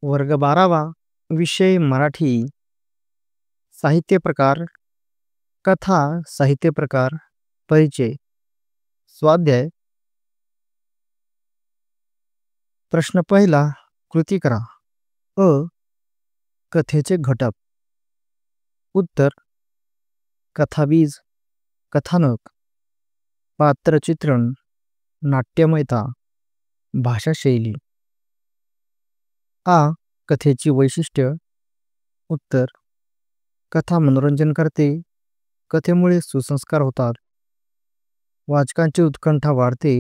वर्ग 12वा. विषय मराठी. साहित्य प्रकार. कथा. साहित्य प्रकार. परिचय. स्वाध्याय. प्रश्न पहिला. कृती करा. अ. कथेचे घटक. उत्तर. कथाबीज, कथानक, पात्रचित्रण, नाट्यमयता, भाषाशैली. आ. कथेची वैशिष्ट्य. उत्तर. कथा मनोरंजन करते. कथेमुळे सुसंस्कार होतात. वाचकांची उत्कंठा वाढते.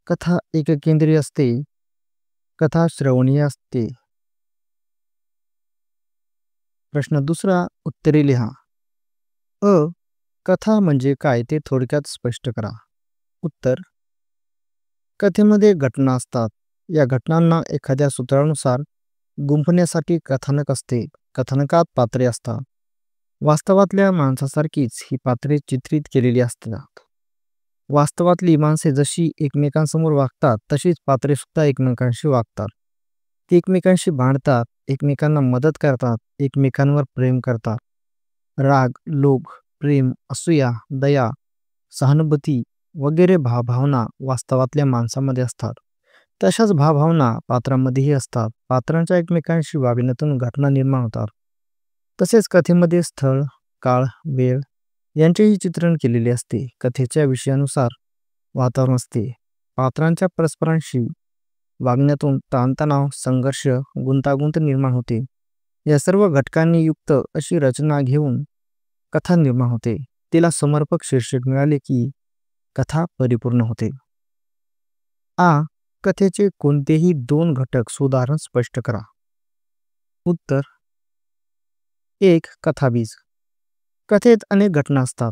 कथा एककेंद्रीय असते. कथा श्रवणीय असते. प्रश्न दुसरा. उत्तरे लिहा. अ. कथा म्हणजे काय ते थोडक्यात स्पष्ट करा. उत्तर. कथेमध्ये घटना असतात. या घटनांना एखाद्या सूत्रानुसार गुंफण्यासाठी कथानक असते. कथानकात पात्रे असतात. वास्तवातल्या माणसासारखीच ही पात्रे चित्रित केलेली असतात. वास्तवातली माणसे जशी एकमेकांसमोर वागतात तशीच पात्रे सुद्धा एकमेकांशी वागतात. ती एकमेकांशी भांडतात, एकमेकांना मदत करतात, एकमेकांवर प्रेम करतात. राग, लोभ, प्रेम, असूया, दया, सहानुभूती वगैरे भावभावना वास्तवातल्या माणसामध्ये असतात. तशाच भावभावना पात्रांमध्येही असतात. पात्रांच्या एकमेकांशी वागण्यातून घटना निर्माण होतात. तसेच कथेमध्ये स्थळ, काळ, वेळ यांचेही चित्रण केलेले असते. कथेच्या विषयानुसार वातावरण असते. पात्रांच्या परस्परांशी वागण्यातून ताणतणाव, संघर्ष, गुंतागुंत निर्माण होते. या सर्व घटकांनी युक्त अशी रचना घेऊन कथा निर्माण होते. तिला समर्पक शीर्षक मिळाले की कथा परिपूर्ण होते. आ. कथेचे कोणतेही दोन घटक सुधारण स्पष्ट करा. उत्तर. 1. कथाबीज. कथेत अनेक घटना असतात.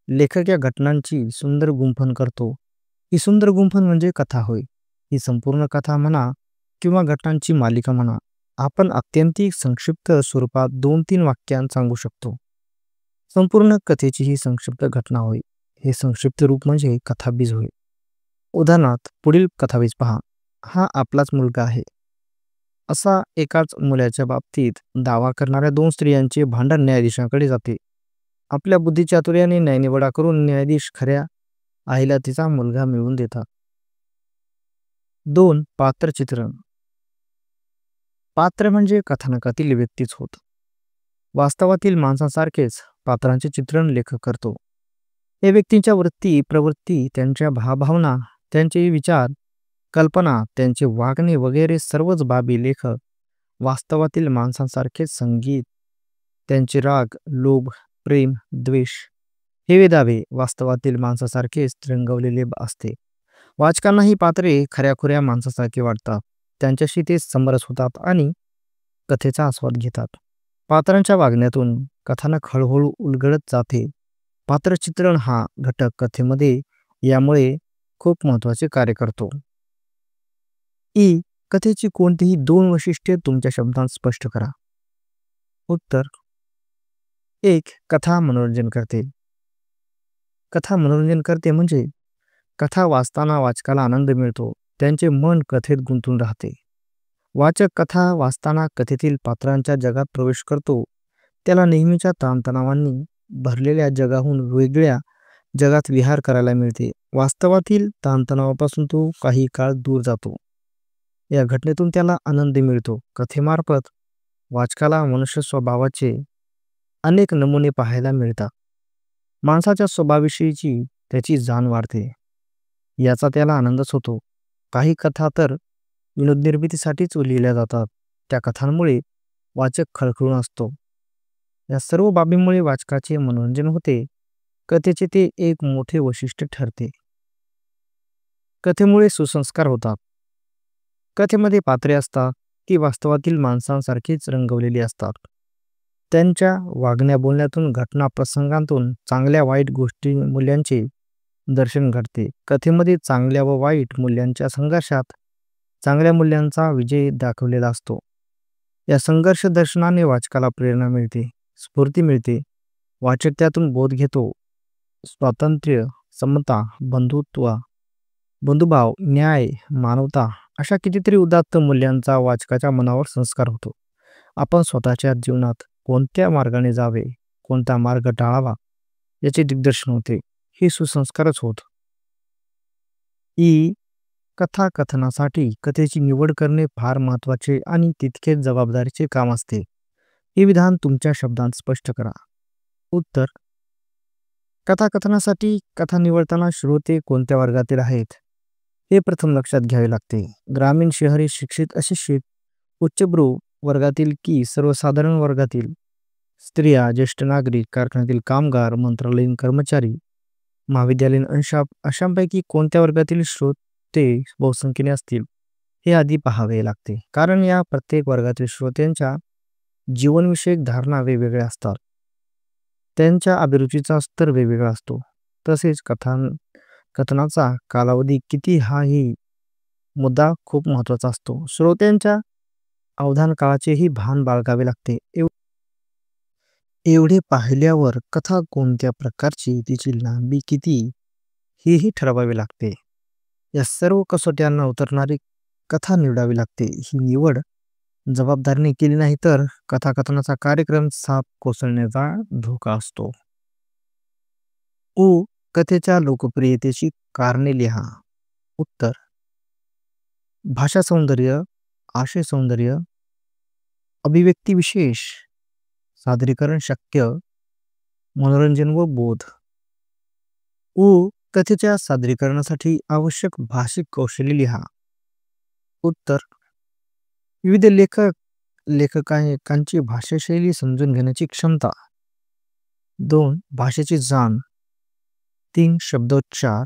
लेखक या घटनांची सुंदर गुंफण करतो. ही सुंदर गुंफण म्हणजे कथा होय. ही संपूर्ण कथा म्हणा किंवा घटनांची मालिका म्हणा, आपण अत्यंतिक संक्षिप्त स्वरूपात 2-3 वाक्यांत सांगू शकतो. संपूर्ण कथेची ही संक्षिप्त घटना होय. हे संक्षिप्त रूप म्हणजे कथाबीज होय. उदाहरणार्थ पुढील कथाबीज पहा. हा आपलाच मुलगा आहे. असा एकाच मुलाच्या बाबतीत दावा करणाऱ्या 2 स्त्रियांचे भांडण न्यायाधीशाकडे जाते. आपल्या बुद्धिचातुर्याने न्यायनिवाडा करून न्यायाधीश खऱ्या आईला तिचा मुलगा मिळवून देतात. 2. पात्रचित्रण. पात्र म्हणजे कथानकातील व्यक्तीच होत. वास्तवातील माणसांसारखेच पात्रांचे चित्रण लेखक करतो. या व्यक्तींच्या वृत्ती, प्रवृत्ती, त्यांच्या भावभावना, त्यांचे विचार, कल्पना, त्यांचे वागणे वगैरे सर्वच बाबी लेखक वास्तवातील माणसांसारखेच संगीत, त्यांचे राग, लोभ, प्रेम, द्वेष हे वेदावे वास्तवातील माणसासारखेच रंगवलेले असते. वाचकांना ही पात्रे खऱ्याखुऱ्या माणसासारखे वाटतात. त्यांच्याशी ते समरस होतात आणि कथेचा आस्वाद घेतात. पात्रांच्या वागण्यातून कथानक हळूहळू उलगडत जाते. पात्रचित्रण हा घटक कथेमध्ये यामुळे खूप महत्त्वाचे कार्य करतो. ई. कथेची कोणतीही 2 वैशिष्ट्ये तुमच्या शब्दांत स्पष्ट करा. उत्तर. 1. कथा मनोरंजन करते. कथा मनोरंजन करते म्हणजे कथा वाचताना वाचकाला आनंद मिळतो. त्यांचे मन कथेत गुंतून राहते. वाचक कथा वाचताना कथेतील पात्रांच्या जगात प्रवेश करतो. त्याला नेहमीच्या ताणतणावांनी भरलेल्या जगाहून वेगळ्या जगात विहार करायला मिळते. वास्तवातील ताणतणावापासून तो काही काळ दूर जातो. या घटनेतून त्याला आनंद मिळतो. कथेमार्फत वाचकाला मनुष्य स्वभावाचे अनेक नमुने पाहायला मिळतात. माणसाच्या स्वभावाविषयीची त्याची जाण वाढते. याचा त्याला आनंदच होतो. काही कथा तर विनोदनिर्मितीसाठीच लिहिल्या जातात. त्या कथांमुळे वाचक खळखळून असतो. या सर्व बाबींमुळे वाचकाचे मनोरंजन होते. कथेचे ते एक मोठे वैशिष्ट्य ठरते. कथेमुळे सुसंस्कार होतात. कथेमध्ये पात्रे असतात. ती वास्तवातील माणसांसारखीच रंगवलेली असतात. त्यांच्या वागण्या बोलण्यातून, घटना प्रसंगांतून चांगल्या वाईट गोष्टी मूल्यांचे दर्शन घडते. कथेमध्ये चांगल्या व वाईट मूल्यांच्या संघर्षात चांगल्या मूल्यांचा विजय दाखवलेला असतो. या संघर्ष दर्शनाने वाचकाला प्रेरणा मिळते, स्फूर्ती मिळते. वाचक त्यातून बोध घेतो. स्वातंत्र्य, समता, बंधुत्व, बंधुभाव, न्याय, मानवता अशा कितीतरी उदात्त मूल्यांचा वाचकाच्या मनावर संस्कार होतो. आपण स्वतःच्या जीवनात कोणत्या मार्गाने जावे, कोणता मार्ग टाळावा याचे दिग्दर्शन होते. हे सुसंस्कारच होत. ही कथाकथनासाठी कथेची निवड करणे फार महत्त्वाचे आणि तितकेच जबाबदारीचे काम असते. हे विधान तुमच्या शब्दांत स्पष्ट करा. उत्तर: कथाकथनासाठी कथा निवडताना श्रोते कोणत्या वर्गातील आहेत हे प्रथम लक्षात घ्यावे लागते. ग्रामीण, शहरी, शिक्षित, अशिक्षित, उच्चभ्रू वर्गातील की सर्वसाधारण वर्गातील, स्त्रिया, ज्येष्ठ नागरिक, कारखान्यातील कामगार, मंत्रालयीन कर्मचारी, महाविद्यालयीन अशांपैकी कोणत्या वर्गातील श्रोते बहुसंख्येने असतील हे आधी पाहावे लागते. कारण या प्रत्येक वर्गातील श्रोत्यांच्या जीवनविषयक धारणा वेगवेगळ्या असतात. त्यांच्या अभिरुचीचा स्तर वेगवेगळा असतो. तसेच कथनाचा कालावधी किती हाही मुद्दा खूप महत्त्वाचा असतो. श्रोत्यांच्या अवधान काळाचेही भान बाळगावे लागते. एवढे पाहिल्यावर कथा कोणत्या प्रकारची, तिची लांबी किती हेही ठरवावे लागते. या सर्व कसोट्यांना उतरणारी कथा निवडावी लागते. ही निवड जबाबदारीने केली नाही तर कथाकथनाचा कार्यक्रम साप कोसळण्याचा धोका असतो. कथेच्या लोकप्रियतेची कारणे लिहा. उत्तर: भाषा सौंदर्य, आशय सौंदर्य, अभिव्यक्ती विशेष, सादरीकरण शक्य, मनोरंजन व बोध. कथेच्या सादरीकरणासाठी आवश्यक भाषिक कौशल्य लिहा. उत्तर: विविध लेखकांची भाषाशैली समजून घेण्याची क्षमता. 2. भाषेची जाण. 3. शब्दोच्चार.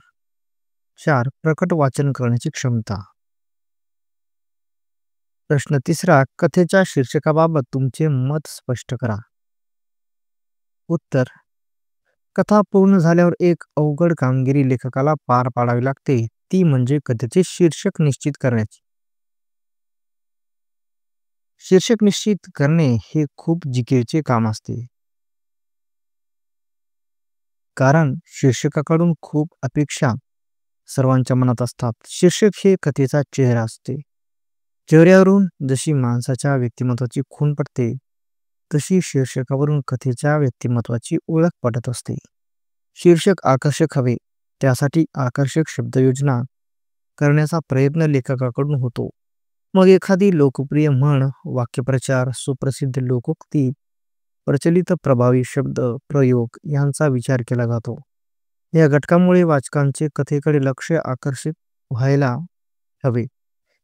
4. प्रकट वाचन करण्याची क्षमता. प्रश्न 3. कथेच्या शीर्षकाबाबत तुमचे मत स्पष्ट करा. उत्तर: कथा पूर्ण झाल्यावर एक अवघड कामगिरी लेखकाला पार पाडावी लागते. ती म्हणजे कथेचे शीर्षक निश्चित करण्याची. शीर्षक निश्चित करणे हे खूप जिकिरीचे काम असते. कारण शीर्षकाकडून खूप अपेक्षा सर्वांच्या मनात असतात. शीर्षक हे कथेचा चेहरा असते. चेहऱ्यावरून जशी माणसाच्या व्यक्तिमत्वाची खूण पडते तशी शीर्षकावरून कथेच्या व्यक्तिमत्वाची ओळख पडत असते. शीर्षक आकर्षक हवे, त्यासाठी आकर्षक शब्दयोजना करण्याचा प्रयत्न लेखकाकडून होतो. मग एखादी लोकप्रिय म्हण, वाक्यप्रचार, सुप्रसिद्ध लोकोक्ती, प्रचलित प्रभावी शब्द प्रयोग यांचा विचार केला जातो. या घटकामुळे वाचकांचे कथेकडे लक्ष आकर्षित व्हायला हवे.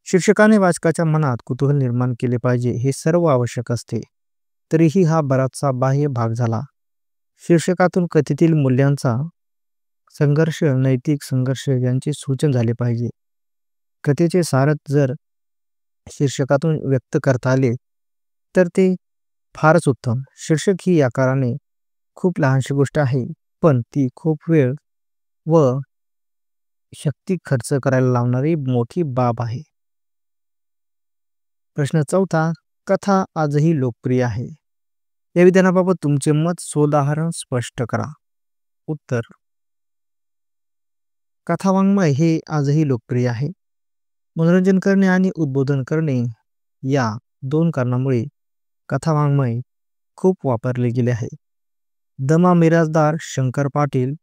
शीर्षकाने वाचकाच्या मनात कुतूहल निर्माण केले पाहिजे. हे सर्व आवश्यक असते. तरीही हा बराचसा बाह्य भाग झाला. शीर्षकातून कथेतील मूल्यांचा संघर्ष, नैतिक संघर्ष यांचे सूचन झाले पाहिजे. कथेचे सारच जर शीर्षकातून व्यक्त करता आले तर ते फारच उत्तम. शीर्षक ही आकाराने खूप लहानशी गोष्ट आहे, पण ती खूप वेळ व शक्ती खर्च करायला लावणारी मोठी बाब आहे. प्रश्न 4. कथा आजही लोकप्रिय आहे. या विधानाबाबत तुमचे मत सोदाहरण स्पष्ट करा. उत्तर: कथावाङ्मय हे आजही लोकप्रिय आहे. मनोरंजन करणे आणि उद्बोधन करणे या 2 कारणांमुळे कथावाङ्मय खूप वापरले गेले आहे. दमा मिरासदार, शंकर पाटील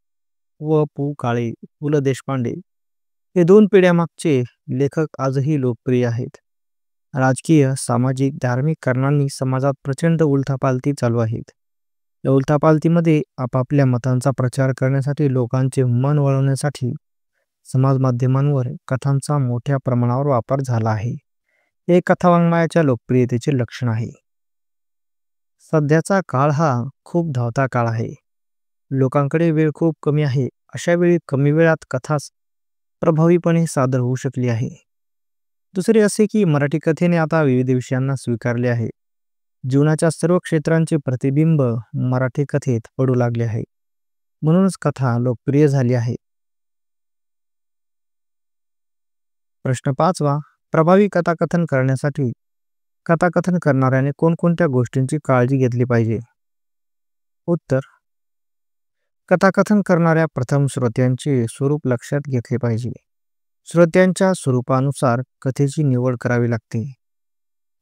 व पु. काळे, पु. ल. देशपांडे हे 2 पिढ्यामागचे लेखक आजही लोकप्रिय आहेत. राजकीय, सामाजिक, धार्मिक कारणांनी समाजात प्रचंड उलथापालथी चालू आहेत. या उलथापालथीमध्ये आपापल्या मतांचा प्रचार करण्यासाठी, लोकांचे मन वळवण्यासाठी समाज माध्यमांवर कथांचा मोठ्या प्रमाणावर वापर झाला आहे. हे कथावाङ्मयाच्या लोकप्रियतेचे लक्षण आहे. सध्याचा काळ हा खूप धावता काळ आहे. लोकांकडे वेळ खूप कमी आहे. अशा वेळी कमी वेळात कथाच प्रभावीपणे सादर होऊ शकली आहे. दुसरे असे की मराठी कथेने आता विविध विषयांना स्वीकारले आहे. जीवनाच्या सर्व क्षेत्रांचे प्रतिबिंब मराठी कथेत पडू लागले आहे. म्हणूनच कथा लोकप्रिय झाली आहे. प्रश्न 5. प्रभावी कथाकथन करण्यासाठी कथाकथन करणाऱ्याने कोणकोणत्या गोष्टींची काळजी घेतली पाहिजे. उत्तर: कथाकथन करणाऱ्या प्रथम श्रोत्यांचे स्वरूप लक्षात घेतले पाहिजे. श्रोत्यांच्या स्वरूपानुसार कथेची निवड करावी लागते.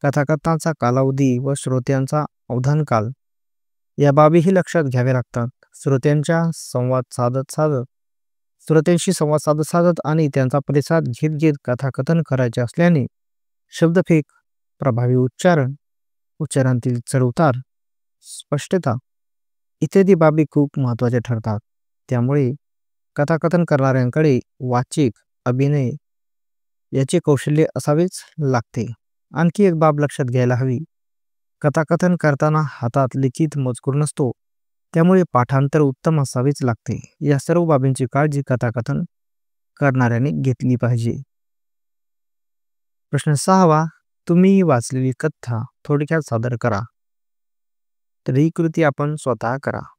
कथाकथनाचा कालावधी व श्रोत्यांचा अवधानकाल या बाबीही लक्षात घ्याव्या लागतात. श्रोत्यांशी संवाद साधत साधत आणि त्यांचा प्रतिसाद घेत घेत कथाकथन करायचे असल्याने शब्दफेक, प्रभावी उच्चारण, उच्चारांतील चढउतार, स्पष्टता इत्यादी बाबी खूप महत्त्वाच्या ठरतात. त्यामुळे कथाकथन करणाऱ्यांकडे वाचिक, अभिनय याचे कौशल्य असावेच लागते. आणखी एक बाब लक्षात घ्यायला हवी. कथाकथन करताना हातात लिखित मजकूर नसतो, त्यामुळे पाठांतर उत्तम असावेच लागते. या सर्व बाबींची काळजी कथाकथन करणाऱ्याने घेतली पाहिजे. प्रश्न 6वा, तुम्ही वाचलेली कथा थोडक्यात सादर करा. तर ही कृती आपण स्वतः करा.